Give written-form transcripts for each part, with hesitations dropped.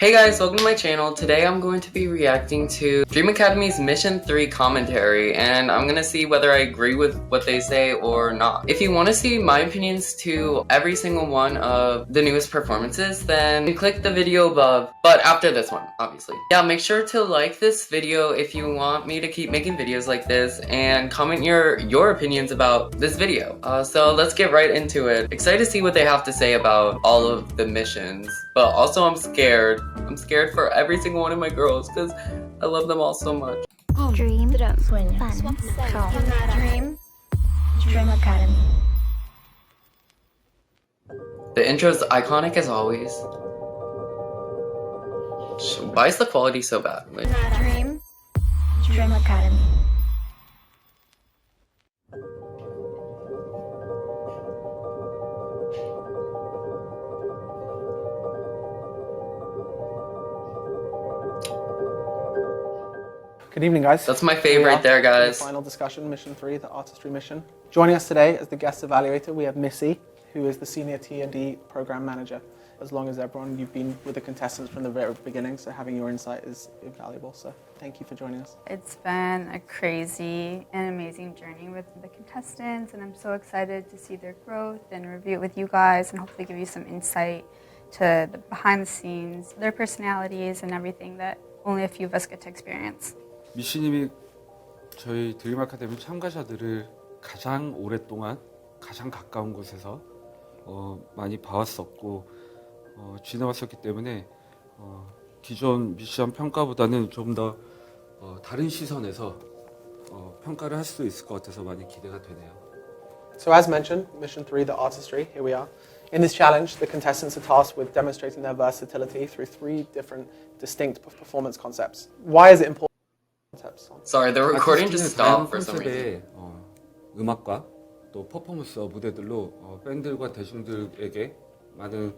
Hey guys, welcome to my channel. Today I'm going to be reacting to Dream Academy's Mission 3 commentary, and I'm gonna see whether I agree with what they say or not. If you want to see my opinions to every single one of the newest performances, then click the video above, but after this one, obviously. Yeah, make sure to like this video if you want me to keep making videos like this, and comment your opinions about this video. So let's get right into it. Excited to see what they have to say about all of the missions, but also I'm scared. I'm scared for every single one of my girls because I love them all so much. Dream, Sueño, Dream, Dream Academy. The intro's iconic as always. Why is the quality so bad? Like, Dream, Dream Academy. Good evening, guys. that's my Here we favorite are there, for the guys. final discussion, Mission 3, the artistry mission. Joining us today as the guest evaluator, we have Missy, who is the Senior T&D Program Manager. As long as everyone, you've been with the contestants from the very beginning, so having your insight is invaluable. So thank you for joining us. It's been a crazy and amazing journey with the contestants, and I'm so excited to see their growth and review it with you guys and hopefully give you some insight to the behind the scenes, their personalities, and everything that only a few of us get to experience. 미씨님이 저희 드림 아카데미 참가자들을 가장 오랫동안 가장 가까운 곳에서 많이 봐왔었고 지내왔었기 때문에 기존 미션 평가보다는 좀 더 다른 시선에서 평가를 할 수 있을 것 같아서 많이 기대가 되네요. So as mentioned, Mission 3, the artistry, here we are. In this challenge, the contestants are tasked with demonstrating their versatility through 3 different distinct performance concepts. Why is it important? Sorry, the recording just stopped for some 컨셉의 reason. 음악과 또 퍼포먼스 무대들로 팬들과 대중들에게 많은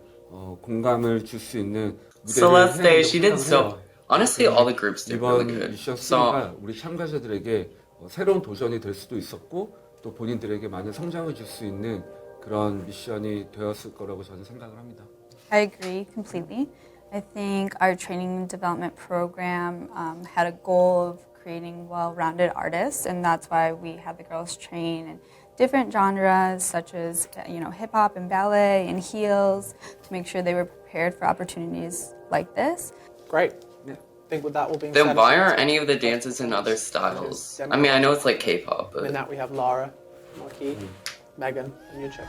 공감을 줄 수 있는 무대를 Celeste, she did 해내려고 so. 해요. Honestly, all the groups did really 이번 good. 미션 So 3가 우리 참가자들에게 새로운 도전이 될 수도 있었고 또 본인들에게 많은 성장을 줄 수 있는 그런 미션이 되었을 거라고 저는 생각을 합니다. I agree completely. I think our training and development program had a goal of creating well-rounded artists, and that's why we had the girls train in different genres such as hip-hop and ballet and heels to make sure they were prepared for opportunities like this. Great. Yeah. I think with that all being then said, why aren't any of the dances in other styles? I mean, I know it's like K-pop, in but that we have Lara, Marquis, Megan, and Yuchik.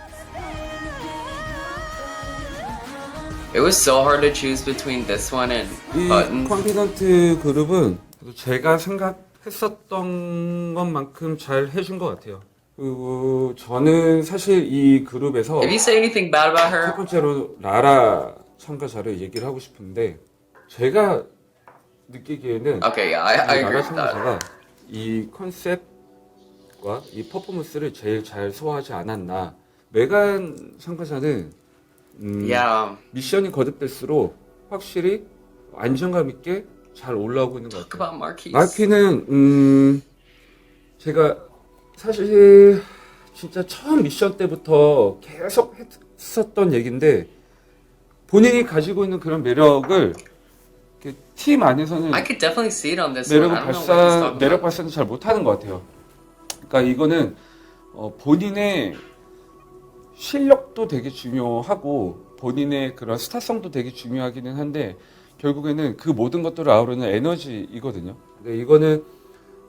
it was so hard to choose between this one and 이 Buttons. 컨피던트 그룹은 제가 생각했었던 것만큼 잘 해준 것 같아요. 그리고 저는 사실 이 그룹에서 If you say anything bad about 첫 her, 번째로 라라 참가자를 얘기를 하고 싶은데 제가 느끼기에는 okay, yeah, I agree 라라 with that. 참가자가 이 컨셉과 이 퍼포먼스를 제일 잘 소화하지 않았나. 메간 참가자는 Yeah, 미션이 거듭될수록 확실히 안정감 있게 잘 올라오고 있는 것 talk 같아요. about Marquise. 마키는 제가 사실 진짜 처음 미션 때부터 계속 했었던 얘기인데 본인이 가지고 있는 그런 매력을 이렇게 팀 안에서는 I could definitely see it on this one. I don't know what he's talking 매력 about. 발산을 잘 못하는 것 같아요. 그러니까 이거는 본인의 실력도 되게 중요하고 본인의 그런 스타성도 되게 중요하기는 한데 결국에는 그 모든 것들을 아우르는 에너지이거든요. 근데 이거는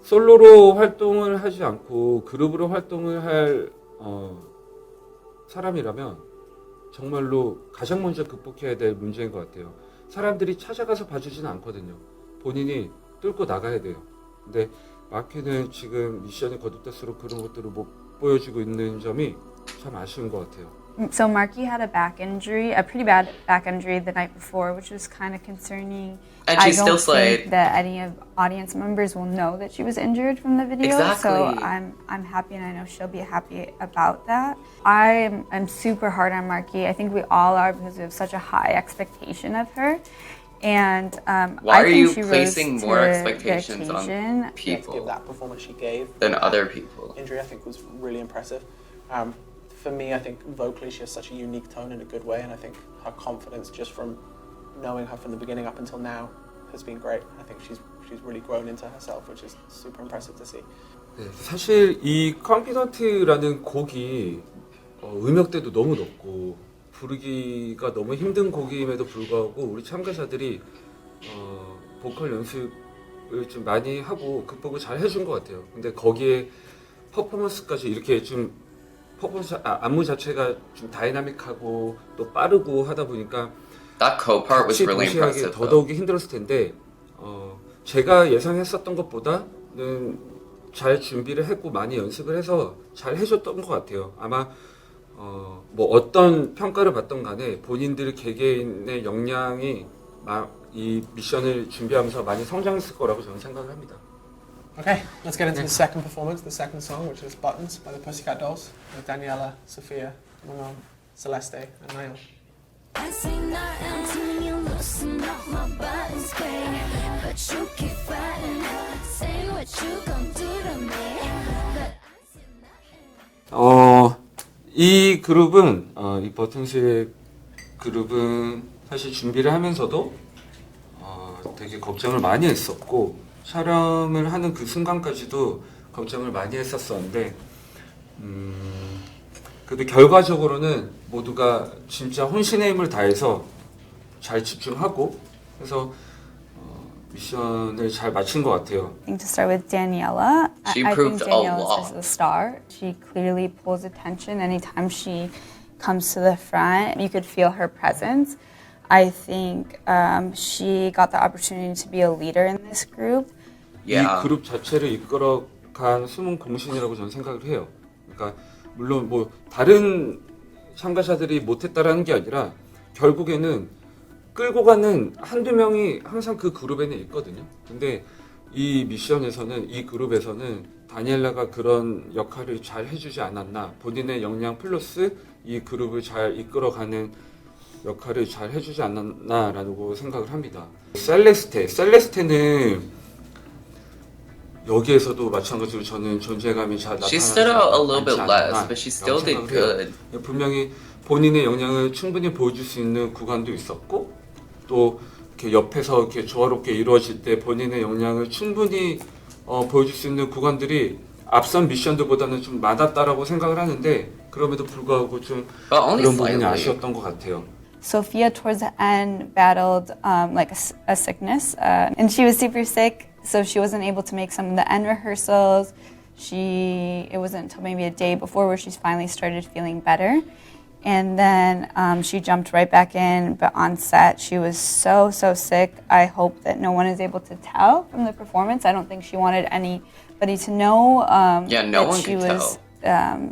솔로로 활동을 하지 않고 그룹으로 활동을 할 사람이라면 정말로 가장 먼저 극복해야 될 문제인 것 같아요. 사람들이 찾아가서 봐주지는 않거든요. 본인이 뚫고 나가야 돼요. 근데 마키는 지금 미션이 거듭될수록 그런 것들을 못 보여주고 있는 점이 참 아쉬운 것 같아요. So Marky had a back injury, a pretty bad back injury the night before, which was kind of concerning. And I she don't still slayed. think that any of audience members will know that she was injured from the video. Exactly. So I'm happy, and I know she'll be happy about that. I'm super hard on Marky. I think we all are because we have such a high expectation of her. And Why I are think you she rose placing more to the expectations on occasion. To give people that performance she gave than other people? injury, I think, was really impressive. For me, I think vocally she has such a unique tone in a good way, and I think her confidence just from knowing her from the beginning up until now has been great. I think she's really grown into herself, which is super impressive to see. 네, 사실 이 Confident라는 곡이 음역대도 너무 높고 부르기가 너무 힘든 곡임에도 불구하고 우리 참가자들이 보컬 연습을 좀 많이 하고 극복을 잘 해준 것 같아요. 근데 거기에 퍼포먼스까지 이렇게 좀 퍼포먼스 안무 자체가 좀 다이나믹하고 또 빠르고 하다 보니까 That co-part was 같이 really 동시에 하기 impressive. though. 더더욱이 힘들었을 텐데 제가 예상했었던 것보다는 잘 준비를 했고 많이 연습을 해서 잘 해줬던 것 같아요. 아마 뭐 어떤 평가를 받던 간에 본인들 개개인의 역량이 이 미션을 준비하면서 많이 성장했을 거라고 저는 생각을 합니다. Okay, let's get into the second performance, the second song, which is Buttons by the Pussycat Dolls, with Daniela, Sophia, Manon, Celeste, and Niall. I say nothing till you loosen up my buttons, babe. But you keep fighting, say what you gon' do to me. But I say nothing. 이 그룹은 이 버튼스의 그룹은 사실 준비를 하면서도 되게 걱정을 많이 했었고 촬영을 하는 그 순간까지도 걱정을 많이 했었었는데 그래도 결과적으로는 모두가 진짜 혼신의 힘을 다해서 잘 집중하고 해서 미션을 잘 마친 것 같아요. I think to start with Daniela, She I think proved a Daniela lot. is the star. She clearly pulls attention anytime she comes to the front. You could feel her presence. I think she got the opportunity to be a leader in this group. Yeah. 이 그룹 자체를 이끌어간 숨은 공신이라고 저는 생각을 해요. 그러니까 물론 뭐 다른 참가자들이 못했다라는 게 아니라 결국에는 끌고 가는 한두 명이 항상 그 그룹에는 있거든요. 근데 이 미션에서는 이 그룹에서는 다니엘라가 그런 역할을 잘 해주지 않았나, 본인의 역량 플러스 이 그룹을 잘 이끌어가는 역할을 잘 해주지 않았나라고 생각을 합니다. 셀레스테는 여기에서도 마찬가지로 저는 존재감이 잘 She 나타나지 stood out a little bit 않지 less, 않았나 but she still 라고 did 생각을 해요. good. 분명히 본인의 역량을 충분히 보여줄 수 있는 구간도 있었고 또 이렇게 옆에서 이렇게 조화롭게 이루어질 때 본인의 역량을 충분히 보여줄 수 있는 구간들이 앞선 미션들보다는 좀 많았다라고 생각을 하는데 그럼에도 불구하고 좀 But only 그런 부분이 slightly. 아쉬웠던 것 같아요. Sophia, towards the end, battled like a sickness, and she was super sick, so she wasn't able to make some of the end rehearsals. It wasn't until maybe a day before where she finally started feeling better. And then she jumped right back in, but on set she was so sick. I hope that no one is able to tell from the performance. I don't think she wanted anybody to know Yeah, no that one she could was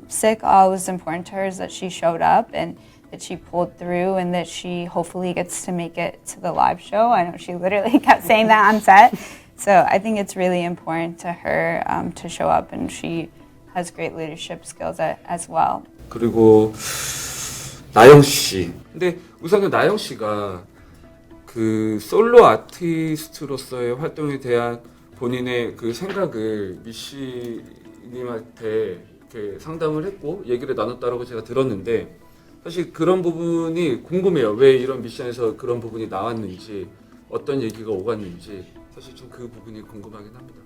sick. All that was important to her is that she showed up and that she pulled through and that she hopefully gets to make it to the live show. I know she literally kept saying that on set. So I think it's really important to her to show up, and she has great leadership skills as well. 그리고 나영 씨. 근데 우선은 나영 씨가 그 솔로 아티스트로서의 활동에 대한 본인의 그 생각을 미씨님한테 이렇게 상담을 했고 얘기를 나눴다라고 제가 들었는데 사실 그런 부분이 궁금해요. 왜 이런 미션에서 그런 부분이 나왔는지 어떤 얘기가 오갔는지 사실 좀 그 부분이 궁금하긴 합니다.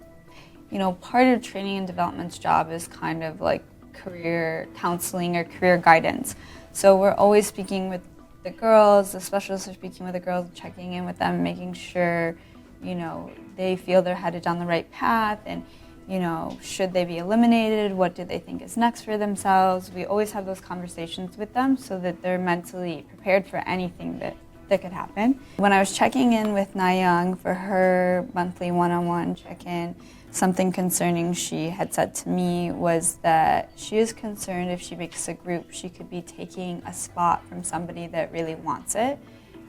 You know, part of training and development's job is kind of like career counseling or career guidance. So we're always speaking with the girls, the specialists are speaking with the girls, checking in with them, making sure, you know, they feel they're headed down the right path and, you know, should they be eliminated? What do they think is next for themselves? We always have those conversations with them so that they're mentally prepared for anything that could happen. When I was checking in with Na Young for her monthly one-on-one check-in, something concerning she had said to me was that she is concerned if she makes a group, she could be taking a spot from somebody that really wants it,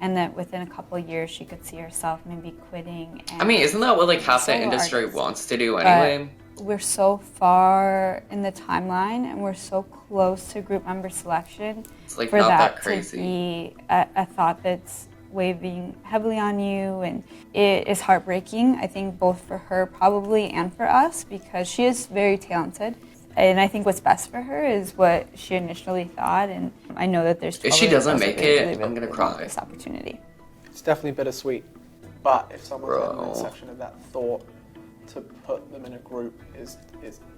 and that within a couple of years she could see herself maybe quitting. I mean, isn't that what like half the solo industry artist. wants to do But anyway? we're so far in the timeline and we're so close to group member selection It's like for not that that crazy. to be a thought that's weighing heavily on you, and it is heartbreaking, I think, both for her probably and for us, because she is very talented, and I think what's best for her is what she initially thought, and I know that there's If she 12 doesn't of us make that really, it, really, I'm gonna really want cry. this opportunity. It's definitely bittersweet. But if someone's in the Bro. inception of that thought, to put them in a group is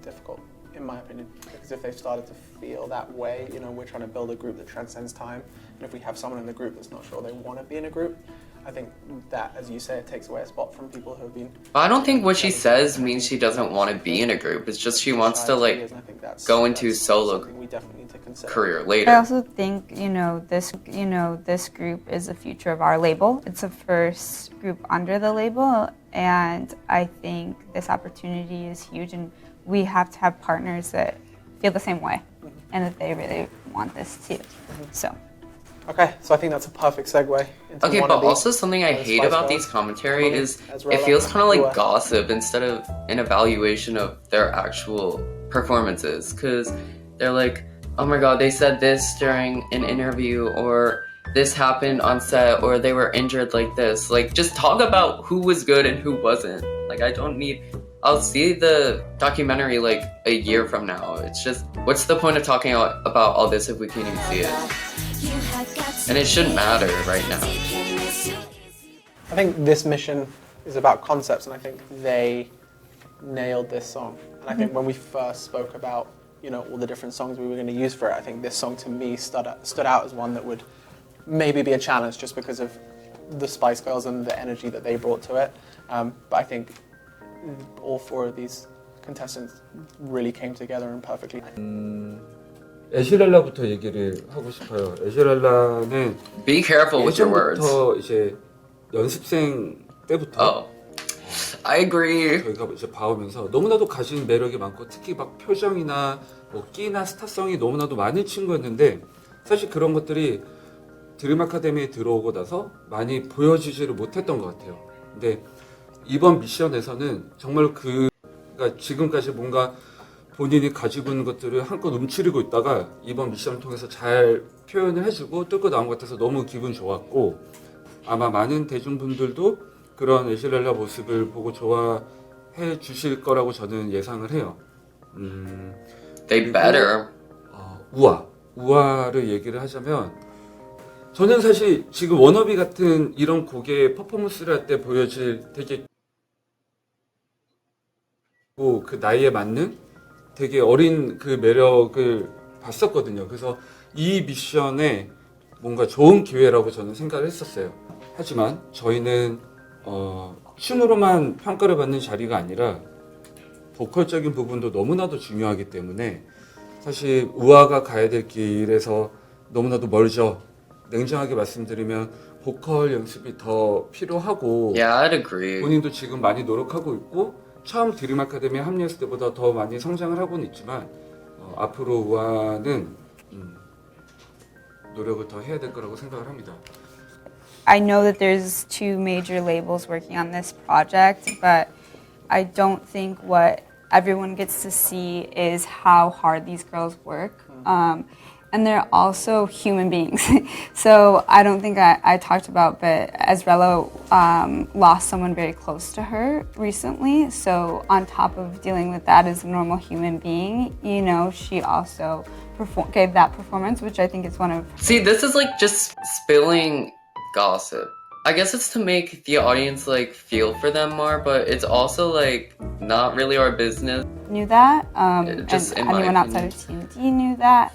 difficult, in my opinion. Because if they've started to feel that way, you know, we're trying to build a group that transcends time. And if we have someone in the group that's not sure they want to be in a group, I think that, as you say, it takes away a spot from people who have been. I don't think what she says means she doesn't want to be in a group. It's just she wants to like And I think that's, go into that's solo something we definitely need to consider. career I later. also think, this group is the future of our label. It's the first group under the label, and I think this opportunity is huge, and we have to have partners that feel the same way and that they really want this too. So. Okay, so I think that's a perfect segue into Okay, but Wannabe. also something I the hate Spice about Girls. these commentary Emily, is Ezra, it feels kind of Dua. like gossip instead of an evaluation of their actual performances. Because they're like, oh my god, they said this during an interview, or this happened on set, or they were injured like this. Like, just talk about who was good and who wasn't. Like, I don't need. I'll see the documentary like a year from now. It's just, what's the point of talking about all this if we can't even see it? And it shouldn't matter right now. I think this mission is about concepts, and I think they nailed this song. And I think when we first spoke about, you know, all the different songs we were going to use for it, I think this song to me stood out as one that would maybe be a challenge just because of the Spice Girls and the energy that they brought to it. But I think all four of these contestants really came together and perfectly. 에시랄라부터 얘기를 하고 싶어요. 에시랄라는 Be careful with your words. 예전부터 이제 연습생 때부터 Oh, I agree. 저희가 이제 봐오면서 너무나도 가진 매력이 많고 특히 막 표정이나 뭐 끼나 스타성이 너무나도 많은 친구였는데 사실 그런 것들이 드림 아카데미에 들어오고 나서 많이 보여지지를 못했던 것 같아요. 근데 이번 미션에서는 정말 그러니까 지금까지 뭔가 본인이 가지고 있는 것들을 한껏 움츠리고 있다가 이번 미션을 통해서 잘 표현을 해주고 뚫고 나온 것 같아서 너무 기분 좋았고 아마 많은 대중분들도 그런 에시렐라 모습을 보고 좋아해 주실 거라고 저는 예상을 해요. They better. 우아를 얘기를 하자면 저는 사실 지금 워너비 같은 이런 곡의 퍼포먼스를 할 때 보여질 되게 그 나이에 맞는 되게 어린 그 매력을 봤었거든요. 그래서 이 미션에 뭔가 좋은 기회라고 저는 생각을 했었어요. 하지만 저희는 춤으로만 평가를 받는 자리가 아니라 보컬적인 부분도 너무나도 중요하기 때문에 사실 우아가 가야 될 길에서 너무나도 멀죠. 냉정하게 말씀드리면 보컬 연습이 더 필요하고 Yeah, I'd agree. 본인도 지금 많이 노력하고 있고 처음 드림 아카데미에 합류했을 때보다 더 많이 성장을 하고는 있지만 앞으로 우아는 노력을 더 해야 될 거라고 생각을 합니다. I know that there's two major labels working on this project, but I don't think what everyone gets to see is how hard these girls work. And they're also human beings. So I don't think I talked about, but Ezrella lost someone very close to her recently. So on top of dealing with that as a normal human being, you know, she also gave that performance, which I think is one of... See, this is like just spilling gossip. I guess it's to make the audience like feel for them more, but it's also like not really our business. Knew that, Just and in my anyone outside of TMD knew that.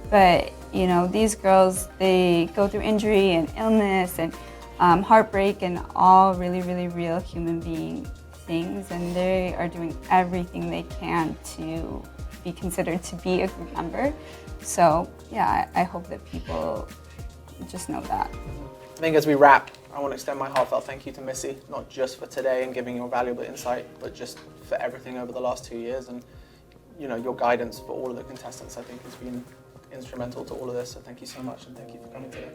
But, you know, these girls, they go through injury and illness and heartbreak and all really, really real human being things. And they are doing everything they can to be considered to be a group member. So, yeah, I hope that people just know that. I think as we wrap, I want to extend my heartfelt thank you to Missy, not just for today and giving your valuable insight, but just for everything over the last 2 years. And, you know, your guidance for all of the contestants, I think, has been instrumental to all of this. So thank you so much, and thank you for coming today.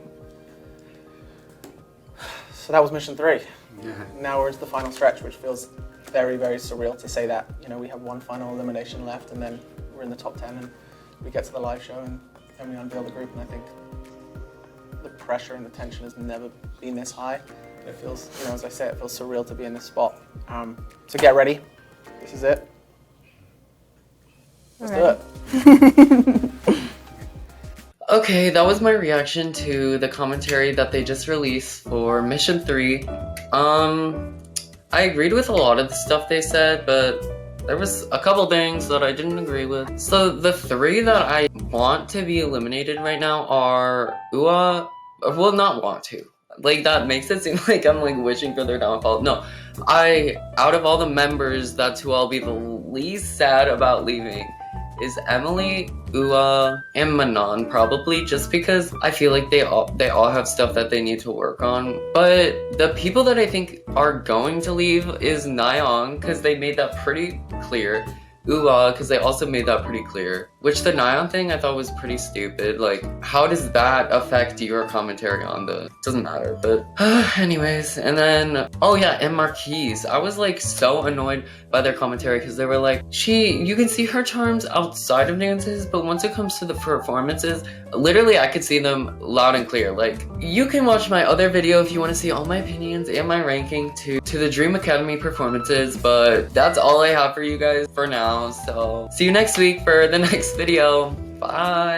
So that was mission 3. Yeah. Now we're into the final stretch, which feels very, very surreal to say that. You know, we have one final elimination left, and then we're in the top 10, and we get to the live show, and then we unveil the group. And I think the pressure and the tension has never been this high. It feels, you know, as I said, it feels surreal to be in this spot. So get ready. This is it. Let's do it. Okay, that was my reaction to the commentary that they just released for Mission 3. I agreed with a lot of the stuff they said, but there was a couple things that I didn't agree with. So the 3 that I want to be eliminated right now are Ua, well, not want to. Like, that makes it seem like I'm like wishing for their downfall. No, out of all the members, that's who I'll be the least sad about leaving, is Emily, Ua, and Manon, probably, just because I feel like they all have stuff that they need to work on. But the people that I think are going to leave is Nayeon, because they made that pretty clear. Ua, because they also made that pretty clear. Which the Nayeon thing I thought was pretty stupid. Like, how does that affect your commentary on the... Doesn't matter, but... anyways, and then... Oh yeah, and Marquise. I was like so annoyed by their commentary because they were like, you can see her charms outside of dances, but once it comes to the performances, literally I could see them loud and clear. Like, you can watch my other video if you want to see all my opinions and my ranking to the Dream Academy performances, but that's all I have for you guys for now. So see you next week for the next video. Bye.